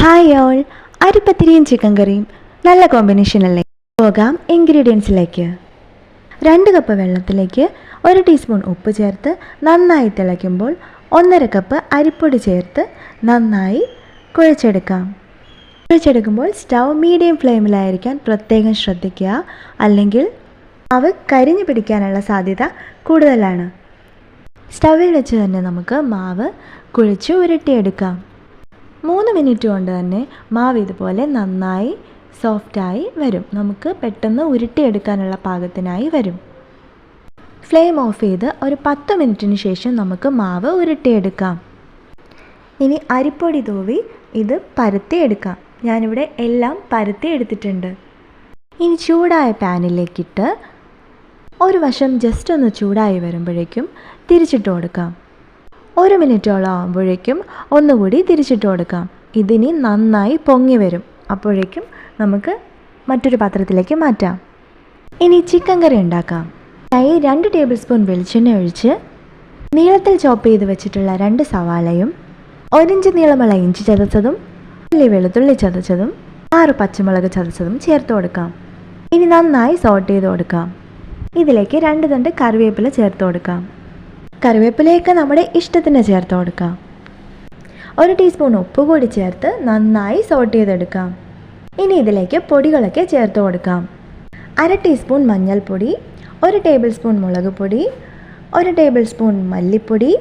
Hi all, അരിപ്പത്തിരിയും chicken കറിയും നല്ല combination അല്ലേ? പോകാം ഇൻഗ്രീഡിയൻസിലേക്ക്. 2 കപ്പ് വെള്ളത്തിലേക്ക് 1 ടീസ്പൂൺ ഉപ്പ് ചേർത്ത് നന്നായി തിളയ്ക്കുമ്പോൾ 1.5 കപ്പ് അരിപ്പൊടി ചേർത്ത് നന്നായി കുഴച്ചെടുക്കാം. കുഴച്ചെടുക്കുമ്പോൾ സ്റ്റൗ മീഡിയം ഫ്ലെയിമിലായിരിക്കാൻ പ്രത്യേകം ശ്രദ്ധിക്കുക, അല്ലെങ്കിൽ മാവ് കരിഞ്ഞു പിടിക്കാനുള്ള സാധ്യത കൂടുതലാണ്. സ്റ്റൗവിൽ വെച്ച് തന്നെ നമുക്ക് മാവ് കുഴച്ച് ഉരുട്ടിയെടുക്കാം. 3 മിനിറ്റ് കൊണ്ട് തന്നെ മാവ് ഇതുപോലെ നന്നായി സോഫ്റ്റായി വരും. നമുക്ക് പെട്ടെന്ന് ഉരുട്ടിയെടുക്കാനുള്ള പാകത്തിനായി വരും. ഫ്ലെയിം ഓഫ് ചെയ്ത് ഒരു 10 മിനിറ്റിന് ശേഷം നമുക്ക് മാവ് ഉരുട്ടിയെടുക്കാം. ഇനി അരിപ്പൊടി തൂവി ഇത് പരത്തിയെടുക്കാം. ഞാനിവിടെ എല്ലാം പരത്തി എടുത്തിട്ടുണ്ട്. ഇനി ചൂടായ പാനിലേക്കിട്ട് ഒരു വശം ജസ്റ്റ് ഒന്ന് ചൂടായി വരുമ്പോഴേക്കും തിരിച്ചിട്ട് കൊടുക്കാം. 1 മിനിറ്റോളം ആകുമ്പോഴേക്കും ഒന്നുകൂടി തിരിച്ചിട്ട് കൊടുക്കാം. ഇതിനി നന്നായി പൊങ്ങി വരും. അപ്പോഴേക്കും നമുക്ക് മറ്റൊരു പാത്രത്തിലേക്ക് മാറ്റാം. ഇനി ചിക്കൻ കറി ഉണ്ടാക്കാം. 2 ടേബിൾ സ്പൂൺ വെളിച്ചെണ്ണ ഒഴിച്ച് നീളത്തിൽ ചോപ്പ് ചെയ്ത് വെച്ചിട്ടുള്ള 2 സവാളയും 1 ഇഞ്ച് നീളമുള്ള ഇഞ്ചി ചതച്ചതും വെളുത്തുള്ളി ചതച്ചതും 6 പച്ചമുളക് ചതച്ചതും ചേർത്ത് കൊടുക്കാം. ഇനി നന്നായി സോട്ട് ചെയ്ത് കൊടുക്കാം. ഇതിലേക്ക് 2 തണ്ട് കറിവേപ്പില ചേർത്ത് കൊടുക്കാം. കറിവേപ്പിലയൊക്കെ നമ്മുടെ ഇഷ്ടത്തിന് ചേർത്ത് കൊടുക്കാം. 1 ടീസ്പൂൺ ഉപ്പ് കൂടി ചേർത്ത് നന്നായി സോട്ട് ചെയ്തെടുക്കാം. ഇനി ഇതിലേക്ക് പൊടികളൊക്കെ ചേർത്ത് കൊടുക്കാം. 1/2 ടീസ്പൂൺ മഞ്ഞൾപ്പൊടി, 1 ടേബിൾ സ്പൂൺ മുളക് പൊടി, 1 ടേബിൾ സ്പൂൺ മല്ലിപ്പൊടി,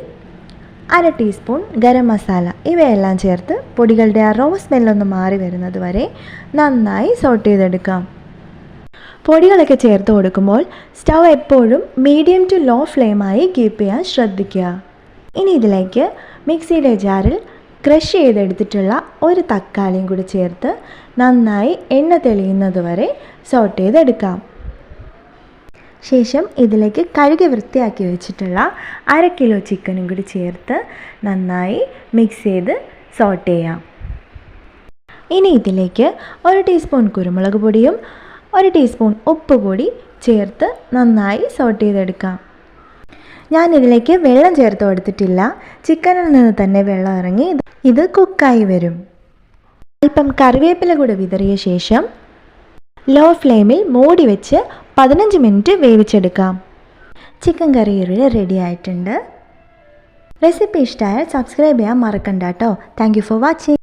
1/2 ടീസ്പൂൺ ഗരം മസാല. ഇവയെല്ലാം ചേർത്ത് പൊടികളുടെ ആ റോ സ്മെല്ലൊന്ന് മാറി വരുന്നത് വരെ നന്നായി സോട്ട് ചെയ്തെടുക്കാം. പൊടികളൊക്കെ ചേർത്ത് കൊടുക്കുമ്പോൾ സ്റ്റൗ എപ്പോഴും മീഡിയം ടു ലോ ഫ്ലെയിമായി കീപ്പ് ചെയ്യാൻ ശ്രദ്ധിക്കുക. ഇനി ഇതിലേക്ക് മിക്സിയുടെ ജാറിൽ ക്രഷ് ചെയ്തെടുത്തിട്ടുള്ള 1 തക്കാളിയും കൂടി ചേർത്ത് നന്നായി എണ്ണ തെളിയുന്നത് വരെ സോട്ട് ചെയ്തെടുക്കാം. ശേഷം ഇതിലേക്ക് കഴുകി വൃത്തിയാക്കി വെച്ചിട്ടുള്ള 1/2 കിലോ ചിക്കനും കൂടി ചേർത്ത് നന്നായി മിക്സ് ചെയ്ത് സോട്ട് ചെയ്യാം. ഇനി ഇതിലേക്ക് 1 ടീസ്പൂൺ കുരുമുളക് പൊടിയും 1 ടീസ്പൂൺ ഉപ്പ് കൂടി ചേർത്ത് നന്നായി സോട്ട് ചെയ്തെടുക്കാം. ഞാനിതിലേക്ക് വെള്ളം ചേർത്ത് കൊടുത്തിട്ടില്ല. ചിക്കനിൽ നിന്ന് തന്നെ വെള്ളം ഇറങ്ങി ഇത് കുക്കായി വരും. അല്പം കറിവേപ്പില കൂടി വിതറിയ ശേഷം ലോ ഫ്ലെയിമിൽ മൂടി വെച്ച് 15 മിനിറ്റ് വേവിച്ചെടുക്കാം. ചിക്കൻ കറി ഇവിടെ റെഡി ആയിട്ടുണ്ട്. റെസിപ്പി ഇഷ്ടമായാൽ സബ്സ്ക്രൈബ് ചെയ്യാൻ മറക്കണ്ട കേട്ടോ. Thank you for watching.